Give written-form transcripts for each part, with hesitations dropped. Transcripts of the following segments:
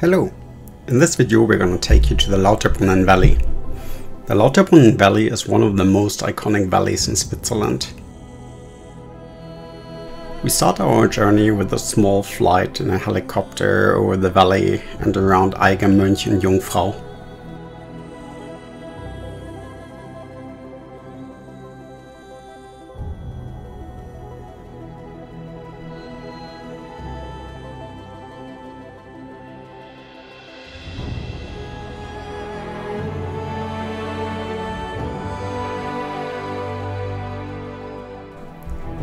Hello! In this video we're going to take you to the Lauterbrunnen Valley. The Lauterbrunnen Valley is one of the most iconic valleys in Switzerland. We start our journey with a small flight in a helicopter over the valley and around Eiger, Mönch and Jungfrau.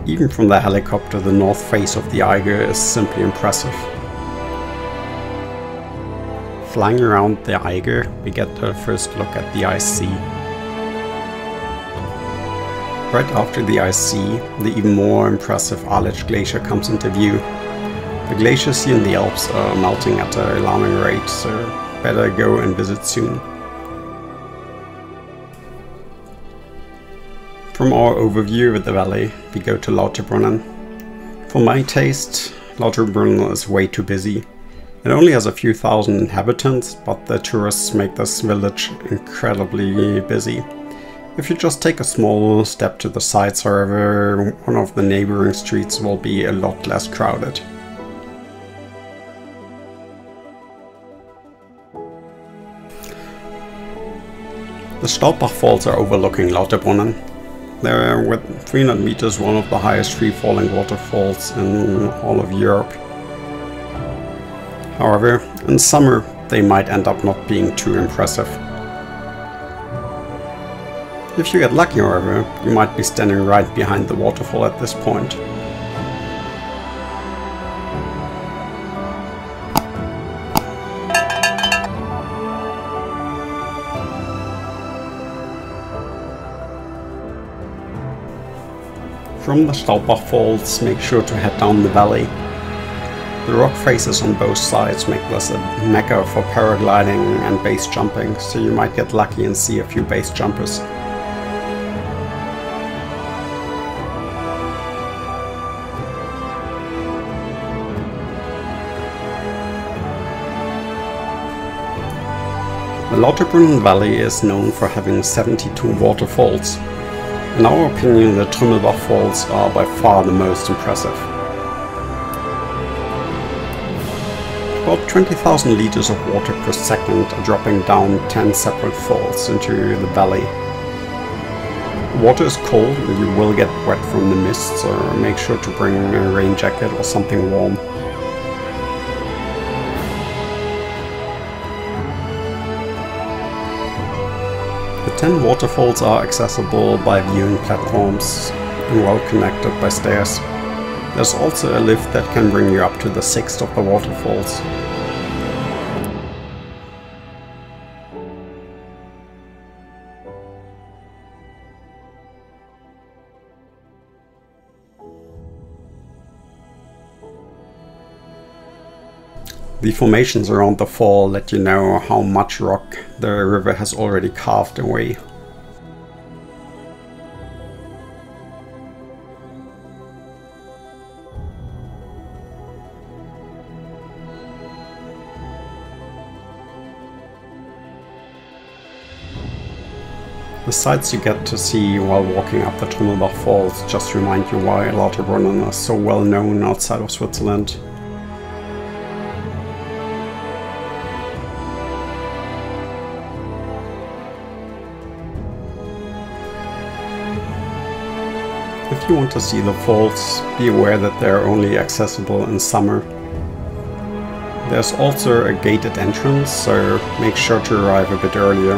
Even from the helicopter, the north face of the Eiger is simply impressive. Flying around the Eiger, we get a first look at the ice sea. Right after the ice sea, the even more impressive Aletsch Glacier comes into view. The glaciers here in the Alps are melting at an alarming rate, so better go and visit soon. From our overview of the valley, we go to Lauterbrunnen. For my taste, Lauterbrunnen is way too busy. It only has a few thousand inhabitants, but the tourists make this village incredibly busy. If you just take a small step to the sides, however, one of the neighboring streets will be a lot less crowded. The Staubbach falls are overlooking Lauterbrunnen. They're, with 300 meters, one of the highest free-falling waterfalls in all of Europe. However, in summer they might end up not being too impressive. If you get lucky, however, you might be standing right behind the waterfall at this point. From the Staubbach falls, make sure to head down the valley. The rock faces on both sides make this a mecca for paragliding and base jumping, so you might get lucky and see a few base jumpers. The Lauterbrunnen Valley is known for having 72 waterfalls. In our opinion, the Trümmelbach falls are by far the most impressive. About 20,000 liters of water per second are dropping down 10 separate falls into the valley. The water is cold and you will get wet from the mist, so make sure to bring a rain jacket or something warm. The 10 waterfalls are accessible by viewing platforms and well connected by stairs. There's also a lift that can bring you up to the 6th of the waterfalls. The formations around the fall let you know how much rock the river has already carved away. The sights you get to see while walking up the Trümmelbach falls just remind you why Lauterbrunnen is so well known outside of Switzerland. If you want to see the falls, be aware that they are only accessible in summer. There's also a gated entrance, so make sure to arrive a bit earlier.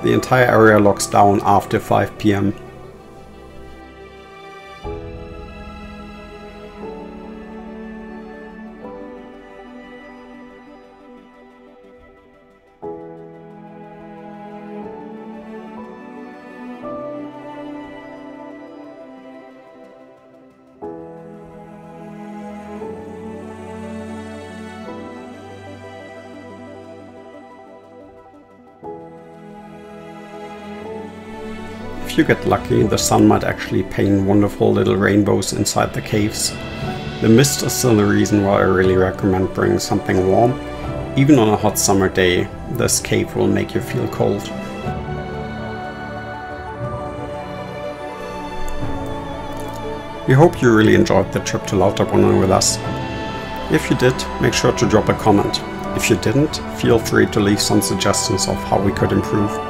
The entire area locks down after 5 p.m. If you get lucky, the sun might actually paint wonderful little rainbows inside the caves. The mist is still the reason why I really recommend bringing something warm. Even on a hot summer day, this cave will make you feel cold. We hope you really enjoyed the trip to Lauterbrunnen with us. If you did, make sure to drop a comment. If you didn't, feel free to leave some suggestions of how we could improve.